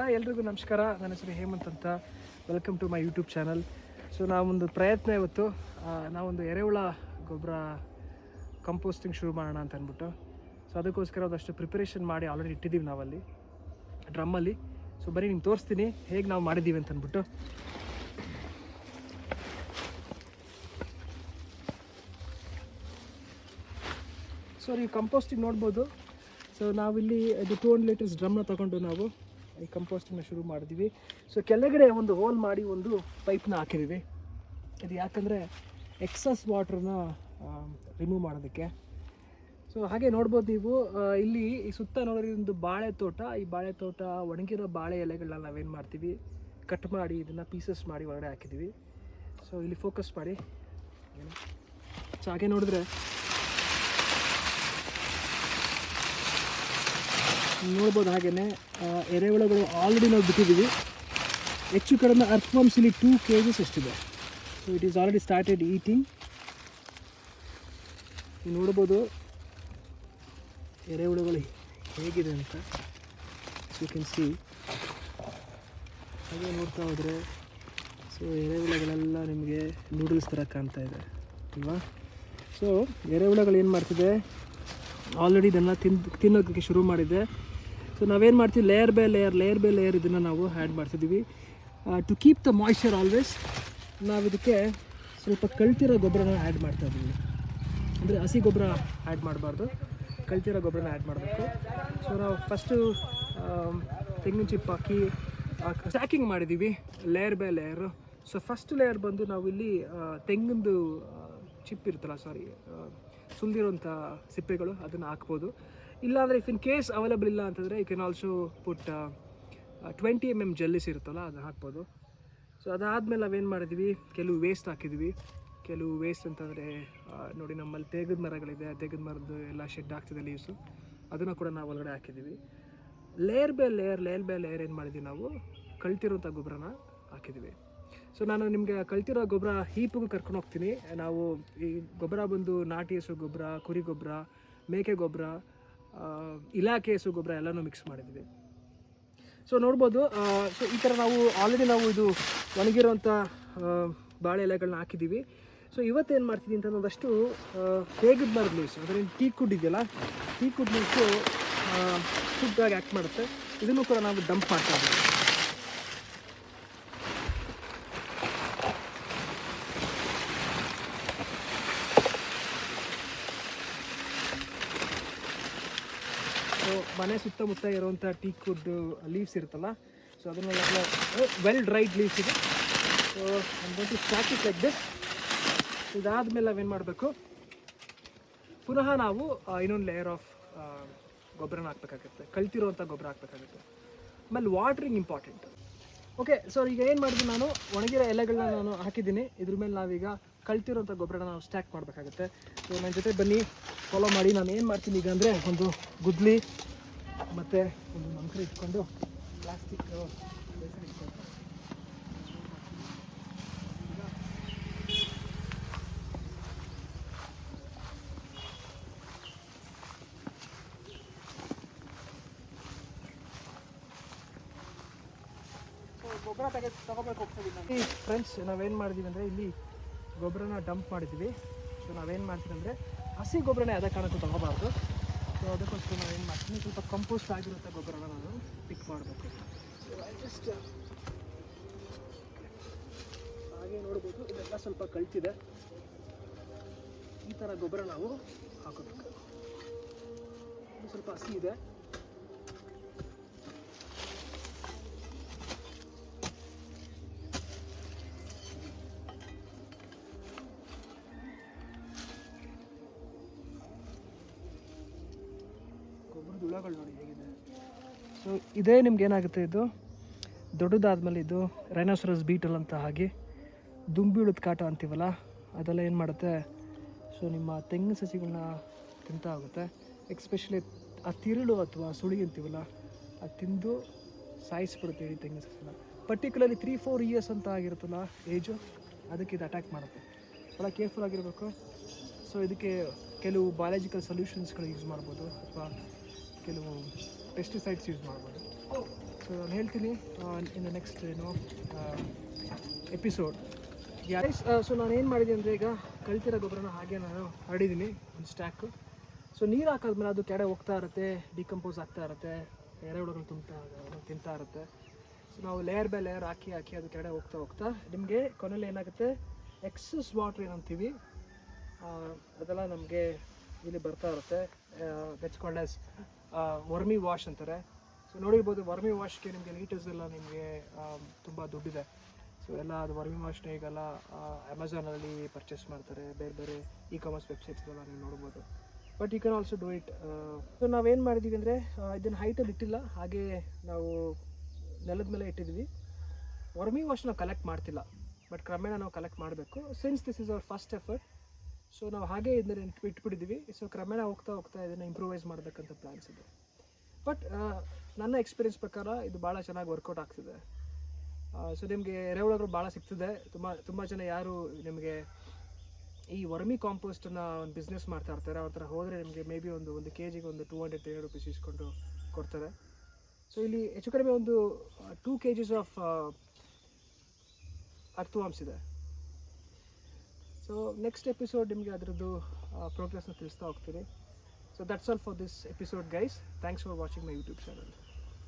ಎಲ್ರಿಗೂ ನಮಸ್ಕಾರ. ನನ್ನ ಹೆಸರು ಹೇಮಂತ್ ಅಂತ. Welcome to my YouTube channel. So ನಾವೊಂದು ಪ್ರಯತ್ನ ಇವತ್ತು ನಾವೊಂದು ಎರೆಹುಳ ಗೊಬ್ಬರ ಕಂಪೋಸ್ಟಿಂಗ್ ಶುರು ಮಾಡೋಣ ಅಂತ ಅಂದ್ಬಿಟ್ಟು. ಸೊ ಅದಕ್ಕೋಸ್ಕರ ಒಂದಷ್ಟು ಪ್ರಿಪರೇಷನ್ ಮಾಡಿ ಆಲ್ರೆಡಿ ಇಟ್ಟಿದ್ದೀವಿ ನಾವಲ್ಲಿ ಡ್ರಮ್ಮಲ್ಲಿ. ಸೊ ಬರೀ ನಿಮ್ಗೆ ತೋರಿಸ್ತೀನಿ ಹೇಗೆ ನಾವು ಮಾಡಿದ್ದೀವಿ ಅಂತ ಅಂದ್ಬಿಟ್ಟು. ಸೊ ನೀವು ಕಂಪೋಸ್ಟಿಂಗ್ ನೋಡ್ಬೋದು. ಸೊ ನಾವಿಲ್ಲಿ ಇದು 200 ಲೀಟರ್ಸ್ ಡ್ರಮ್ನ ತೊಗೊಂಡು ನಾವು ಈ ಕಂಪೋಸ್ಟಿಂಗ್ನ ಶುರು ಮಾಡಿದ್ದೀವಿ. ಸೊ ಕೆಳಗಡೆ ಒಂದು ಹೋಲ್ ಮಾಡಿ ಒಂದು ಪೈಪ್ನ ಹಾಕಿದ್ದೀವಿ. ಇದು ಯಾಕಂದರೆ ಎಕ್ಸಸ್ ವಾಟ್ರನ್ನ ರಿಮೂವ್ ಮಾಡೋದಕ್ಕೆ. ಸೊ ಹಾಗೆ ನೋಡ್ಬೋದು ನೀವು ಇಲ್ಲಿ ಈ ಸುತ್ತ ನೋಡಿದ್ರೆ ಒಂದು ಬಾಳೆ ತೋಟ. ಈ ಬಾಳೆ ತೋಟ ಒಣಗಿರೋ ಬಾಳೆ ಎಲೆಗಳನ್ನ ನಾವೇನು ಮಾಡ್ತೀವಿ, ಕಟ್ ಮಾಡಿ ಇದನ್ನು ಪೀಸಸ್ ಮಾಡಿ ಒಳಗಡೆ ಹಾಕಿದ್ದೀವಿ. ಸೊ ಇಲ್ಲಿ ಫೋಕಸ್ ಮಾಡಿ. ಸೊ ಹಾಗೆ ನೋಡಿದ್ರೆ ನೋಡ್ಬೋದು, ಹಾಗೆಯೇ ಎರೆಹುಳಗಳು ಆಲ್ರೆಡಿ ನಾವು ಬಿಟ್ಟಿದ್ದೀವಿ. ಹೆಚ್ಚು ಕಡಿಮೆ ಅರ್ಥವಾಮ್ಸ್ ಇಲ್ಲಿ 2 kg ಎಷ್ಟಿದೆ. So it is already started eating. ನೀವು ನೋಡ್ಬೋದು ಎರೆಹುಳುಗಳು ಹೇಗಿದೆ ಅಂತ. So you can see. ಹಾಗೆ ನೋಡ್ತಾ ಹೋದರೆ ಸೊ ಎರೆಹುಳುಗಳೆಲ್ಲ ನಿಮಗೆ ನೂಡಲ್ಸ್ ಥರ ಕಾಣ್ತಾ ಇದೆ ಅಲ್ವಾ. ಸೊ ಎರೆಹುಳುಗಳು ಏನು ಮಾಡ್ತಿದೆ, ಆಲ್ರೆಡಿ ಇದನ್ನು ತಿನ್ನೋದಕ್ಕೆ ಶುರು ಮಾಡಿದೆ. ಸೊ ನಾವೇನು ಮಾಡ್ತೀವಿ, ಲೇಯರ್ ಬೈ ಲೇಯರ್ ಇದನ್ನು ನಾವು ಆ್ಯಡ್ ಮಾಡ್ತಿದ್ದೀವಿ. To keep the moisture always ನಾವು ಇದಕ್ಕೆ ಸ್ವಲ್ಪ ಕಳ್ತಿರೋ ಗೊಬ್ಬರನ ಆ್ಯಡ್ ಮಾಡ್ತಾ ಇದ್ದೀವಿ. ಅಂದರೆ ಹಸಿ ಗೊಬ್ಬರ ಆ್ಯಡ್ ಮಾಡಬಾರ್ದು, ಕಳ್ತಿರೋ ಗೊಬ್ಬರನ ಆ್ಯಡ್ ಮಾಡಬೇಕು. ಸೊ ನಾವು ಫಸ್ಟು ತೆಂಗಿನ ಚಿಪ್ಪು ಹಾಕಿ ಸ್ಟ್ಯಾಕಿಂಗ್ ಮಾಡಿದ್ದೀವಿ layer by layer. So first layer ಬಂದು ನಾವು ಇಲ್ಲಿ ತೆಂಗಿನದು ಚಿಪ್ ಇರುತ್ತಲ್ಲ, ಸುಲಿದಿರೋಂಥ ಸಿಪ್ಪೆಗಳು ಅದನ್ನು ಹಾಕ್ಬೋದು. ಇಲ್ಲಾಂದರೆ ಇಫ್ ಇನ್ ಕೇಸ್ ಅವೈಲೇಬಲ್ ಇಲ್ಲ ಅಂತಂದರೆ you can also put 20 mm jellies ಇರುತ್ತಲ್ಲ ಅದನ್ನು ಹಾಕ್ಬೋದು. ಸೊ ಅದಾದಮೇಲೆ ನಾವೇನು ಮಾಡಿದ್ವಿ, ಕೆಲವು ವೇಸ್ಟ್ ಹಾಕಿದ್ವಿ. ಕೆಲವು ವೇಸ್ಟ್ ಅಂತಂದರೆ ನೋಡಿ, ನಮ್ಮಲ್ಲಿ ತೇಗದ ಮರಗಳಿದೆ, ತೇಗದ ಮರದ್ದು ಎಲ್ಲ ಶೆಡ್ ಆಗ್ತಿದೆ ಲೀವ್ಸು, ಅದನ್ನು ಕೂಡ ನಾವು ಒಳಗಡೆ ಹಾಕಿದ್ದೀವಿ. ಲೇಯರ್ ಬೈ ಲೇಯರ್ ಏನು ಮಾಡಿದ್ವಿ, ನಾವು ಕಳ್ತಿರೋಂಥ ಗೊಬ್ಬರನ ಹಾಕಿದ್ದೀವಿ. ಸೊ ನಾನು ನಿಮಗೆ ಕಳ್ತಿರೋ ಗೊಬ್ಬರ ಹೀಪಿಗೂ ಕರ್ಕೊಂಡು ಹೋಗ್ತೀನಿ. ನಾವು ಈ ಗೊಬ್ಬರ ಬಂದು ನಾಟಿ ಹಸು ಗೊಬ್ಬರ, ಕುರಿ ಗೊಬ್ಬರ, ಮೇಕೆ ಗೊಬ್ಬರ, ಇಲಾಖೆ ಹಸು ಗೊಬ್ಬರ ಎಲ್ಲನೂ ಮಿಕ್ಸ್ ಮಾಡಿದ್ವಿ. ಸೊ ನೋಡ್ಬೋದು. ಸೊ ಈ ಥರ ನಾವು ಆಲ್ರೆಡಿ ನಾವು ಇದು ಒಣಗಿರೋಂಥ ಬಾಳೆ ಎಲೆಗಳನ್ನ ಹಾಕಿದ್ದೀವಿ. ಸೊ ಇವತ್ತೇನು ಮಾಡ್ತೀನಿ ಅಂತ ಒಂದಷ್ಟು ತೇಗದ ಮರದ ಲೀವ್ಸು, ಅಂದರೆ ಟೀ ಕುಡ್ ಇದೆಯಲ್ಲ, ಟೀ ಕುಡ್ ಲೀವ್ಸು ಫುಡ್ಡಾಗಿ ಆ್ಯಕ್ಟ್ ಮಾಡುತ್ತೆ. ಇದನ್ನು ಕೂಡ ನಾವು ಡಂಪ್ ಮಾಡ್ತಾ ಇದ್ದೀವಿ. ಸೊ ಮನೆ ಸುತ್ತಮುತ್ತ ಇರುವಂಥ ಟೀ ಕುಡ್ ಲೀವ್ಸ್ ಇರುತ್ತಲ್ಲ, ಸೊ ಅದನ್ನೆಲ್ಲ ವೆಲ್ ಡ್ರೈಡ್ ಲೀವ್ಸ್ ಇದೆ. ಸೊ ಒಂದು ಸ್ಟಾಕ್ ಇಟ್ ಲೈಕ್ ದಿಸ್. ಇದಾದಮೇಲೆ ನಾವೇನು ಮಾಡಬೇಕು, ಪುನಃ ನಾವು ಇನ್ನೊಂದು ಲೇಯರ್ ಆಫ್ ಗೊಬ್ಬರನ ಹಾಕ್ಬೇಕಾಗುತ್ತೆ, ಕಳ್ತಿರೋವಂಥ ಗೊಬ್ಬರ ಹಾಕ್ಬೇಕಾಗುತ್ತೆ. ಆಮೇಲೆ ವಾಟ್ರಿಂಗ್ ಇಂಪಾರ್ಟೆಂಟ್. ಓಕೆ, ಸೊ ಈಗ ಏನು ಮಾಡಿದ್ವಿ, ನಾನು ಒಣಗಿರೋ ಎಲೆಗಳನ್ನ ನಾನು ಹಾಕಿದ್ದೀನಿ. ಇದ್ರ ಮೇಲೆ ನಾವೀಗ ಕಳ್ತಿರೋಂಥ ಗೊಬ್ಬರನ ನಾವು ಸ್ಟ್ಯಾಕ್ ಮಾಡಬೇಕಾಗುತ್ತೆ. ಸೊ ನನ್ನ ಜೊತೆ ಬನ್ನಿ, ಫಾಲೋ ಮಾಡಿ. ನಾನು ಏನು ಮಾಡ್ತೀನಿ ಈಗ ಅಂದರೆ, ಒಂದು ಗುದ್ಲಿ ಮತ್ತು ಒಂದು ಮಂಕ್ರಿ ಇಟ್ಕೊಂಡು ಪ್ಲಾಸ್ಟಿಕ್ ಬೇಸರ ಇಟ್ಕೊಂಡು ಗೊಬ್ಬರ ತಗೋಬೇಕು ಹೋಗ್ತಿದ್ದೀವಿ. ಫ್ರೆಂಡ್ಸ್, ನಾವೇನು ಮಾಡಿದ್ದೀವಿ ಅಂದರೆ, ಇಲ್ಲಿ ಗೊಬ್ಬರನ ಡಂಪ್ ಮಾಡಿದ್ದೀವಿ. ಸೊ ನಾವೇನು ಮಾಡ್ತೀವಿ ಅಂದರೆ, ಹಸಿ ಗೊಬ್ಬರನೇ ಅದೇ ಕಾರಣಕ್ಕೂ ತಗೋಬಾರ್ದು. ಸೊ ಅದಕ್ಕೋಸ್ಕರ ನಾವೇನು ಮಾಡ್ತೀನಿ, ಸ್ವಲ್ಪ ಕಂಪೋಸ್ಟ್ ಆಗಿರುವಂಥ ಗೊಬ್ಬರನ ನಾನು ಪಿಕ್ ಮಾಡಬೇಕು. ಸೊ ಜಸ್ಟ್ ಹಾಗೆ ನೋಡ್ಬೋದು, ಇದೆಲ್ಲ ಸ್ವಲ್ಪ ಕಳ್ತಿದೆ. ಈ ಥರ ಗೊಬ್ಬರ ನಾವು ಹಾಕೋಬೇಕು. ಇದು ಸ್ವಲ್ಪ ಹಸಿ ಇದೆ. ಹುಳಗಳು ನೋಡಿ ಹೇಗಿದೆ. ಸೊ ಇದೇ ನಿಮ್ಗೆ ಏನಾಗುತ್ತೆ, ಇದು ದೊಡ್ಡದಾದ್ಮೇಲೆ ಇದು ರೈನೋಸರಸ್ ಬೀಟಲ್ ಅಂತ, ಹಾಗೆ ದುಂಬಿ ಹುಳದ ಕಾಟ ಅಂತೀವಲ್ಲ, ಅದೆಲ್ಲ ಏನು ಮಾಡುತ್ತೆ, ಸೊ ನಿಮ್ಮ ತೆಂಗಿನ ಸಸಿಗಳನ್ನ ತಿಂತ ಆಗುತ್ತೆ. ಎಕ್ಸ್ಪೆಷಲಿ ಆ ತಿರುಳು ಅಥವಾ ಸುಳಿ ಅಂತೀವಲ್ಲ, ಅದು ತಿಂದು ಸಾಯಿಸ್ಬಿಡುತ್ತೆ ಈ ತೆಂಗಿನ ಸಸಿನ. ಪರ್ಟಿಕ್ಯುಲರ್ಲಿ 3-4 ಇಯರ್ಸ್ ಅಂತ ಆಗಿರುತ್ತಲ್ಲ ಏಜು, ಅದಕ್ಕೆ ಇದು ಅಟ್ಯಾಕ್ ಮಾಡುತ್ತೆ. ಭಾಳ ಕೇರ್ಫುಲ್ ಆಗಿರಬೇಕು. ಸೊ ಇದಕ್ಕೆ ಕೆಲವು ಬಯಾಲಜಿಕಲ್ ಸೊಲ್ಯೂಷನ್ಸ್ಗಳು ಯೂಸ್ ಮಾಡ್ಬೋದು, ಅಥವಾ ಕೆಲವು ಪೆಸ್ಟಿಸೈಡ್ಸ್ ಯೂಸ್ ಮಾಡ್ಬೋದು. ಸೊ ನಾನು ಹೇಳ್ತೀನಿ in the next episode. Guys, so ನಾನು ಏನು ಮಾಡಿದ್ದೀನಿ ಅಂದರೆ ಈಗ ಕಳ್ತಿರೋ ಗೊಬ್ಬರನ ಹಾಗೆ ನಾನು ಹರಡಿದ್ದೀನಿ ಒಂದು ಸ್ಟ್ಯಾಕು. ಸೊ ನೀರು ಹಾಕಾದ್ಮೇಲೆ ಅದು ಕೆಡೆ ಹೋಗ್ತಾ ಇರುತ್ತೆ, ಡಿಕಂಪೋಸ್ ಆಗ್ತಾ ಇರುತ್ತೆ, ಎರೆಹುಳುಗಳು ತಿಂತಾ ಇರುತ್ತೆ. ಸೊ ನಾವು ಲೇಯರ್ ಬೈ ಲೇಯರ್ ಹಾಕಿ ಅದು ಕೆಡೆ ಹೋಗ್ತಾ ನಿಮಗೆ ಕೊನೆಯಲ್ಲಿ ಏನಾಗುತ್ತೆ, ಎಕ್ಸಸ್ ವಾಟ್ರ್ ಏನಂತೀವಿ ಅದೆಲ್ಲ ನಮಗೆ ಇಲ್ಲಿ ಬರ್ತಾ ಇರುತ್ತೆ. That's called as vermi wash ಅಂತಾರೆ. ಸೊ ನೋಡಿರ್ಬೋದು, ವರ್ಮಿ ವಾಶ್ಗೆ ನಿಮಗೆ ಲೀಟರ್ಸ್ ಎಲ್ಲ ನಿಮಗೆ ತುಂಬ ದುಡ್ಡಿದೆ. ಸೊ ಎಲ್ಲ ಅದು ವರ್ಮಿ ವಾಶ್ನ ಈಗೆಲ್ಲ ಅಮೆಝಾನಲ್ಲಿ ಪರ್ಚೇಸ್ ಮಾಡ್ತಾರೆ, ಬೇರೆ ಬೇರೆ ಕಾಮರ್ಸ್ ವೆಬ್ಸೈಟ್ಸ್ಗೆಲ್ಲ ನೀವು ನೋಡ್ಬೋದು. But you can also do it. So ನಾವೇನು ಮಾಡಿದ್ದೀವಿ ಅಂದರೆ ಇದನ್ನು ಹೈಟಲ್ಲಿ ಇಟ್ಟಿಲ್ಲ, ಹಾಗೆ ನಾವು ನೆಲದ ಮೇಲೆ ಇಟ್ಟಿದ್ದೀವಿ. ವರ್ಮಿ ವಾಶ್ ನಾವು ಕಲೆಕ್ಟ್ ಮಾಡ್ತಿಲ್ಲ, ಬಟ್ ಕ್ರಮೇಣ ನಾವು ಕಲೆಕ್ಟ್ ಮಾಡಬೇಕು. Since this is our first effort, so ನಾವು ಹಾಗೆ ಇದನ್ನು ಇಟ್ಬಿಟ್ಟಿದ್ದೀವಿ. ಸೊ ಕ್ರಮೇಣ ಹೋಗ್ತಾ ಇದನ್ನು ಇಂಪ್ರೂವೈಸ್ ಮಾಡಬೇಕಂತ ಪ್ಲ್ಯಾನ್ಸ್ ಇದೆ. ಬಟ್ ನನ್ನ ಎಕ್ಸ್ಪೀರಿಯನ್ಸ್ ಪ್ರಕಾರ ಇದು ಭಾಳ ಚೆನ್ನಾಗಿ ವರ್ಕೌಟ್ ಆಗ್ತಿದೆ. ಸೊ ನಿಮಗೆ ಎರೆಹುಳುಗಳು ಭಾಳ ಸಿಗ್ತಿದೆ. ತುಂಬ ಜನ ಯಾರು ನಿಮಗೆ ಈ ವರ್ಮಿ ಕಾಂಪೋಸ್ಟನ್ನು ಒಂದು ಬಿಸ್ನೆಸ್ ಮಾಡ್ತಾ ಇರ್ತಾರೆ, ಅವ್ರ ಹತ್ರ ಹೋದರೆ ನಿಮಗೆ ಮೇ ಬಿ ಒಂದು KGಗೆ ಒಂದು 200-300 ರೂಪೀಸ್ ಇಸ್ಕೊಂಡು ಕೊಡ್ತಾರೆ. ಸೊ ಇಲ್ಲಿ ಹೆಚ್ಚು ಕಡಿಮೆ ಒಂದು 2 kgs ಆಫ್ ಅರ್ಥವಾಮ್ಸ್ ಇದೆ. ಸೊ ನೆಕ್ಸ್ಟ್ ಎಪಿಸೋಡ್ ನಿಮಗೆ ಅದರದ್ದು ಪ್ರೋಗ್ರೆಸ್ನ ತಿಳಿಸ್ತಾ ಹೋಗ್ತೀನಿ. So that's all for this episode guys. Thanks for watching my YouTube channel.